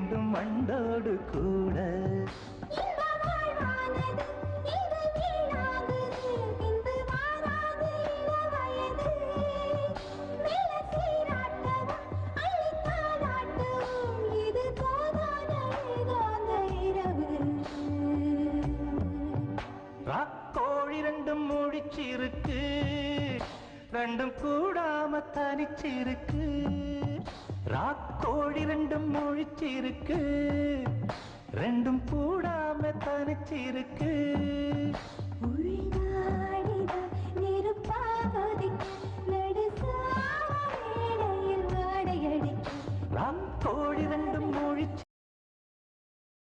வேண்டும் மண்டோடு கூட. ராக்கோழி ரெண்டும் முழிச்சிருக்கு, ரெண்டும் கூடாம தனிச்சிருக்கு. ராக்கோழி ரெண்டும் முழிச்சிருக்கு, ரெண்டும் கூடாம தனிச்சிருக்கு.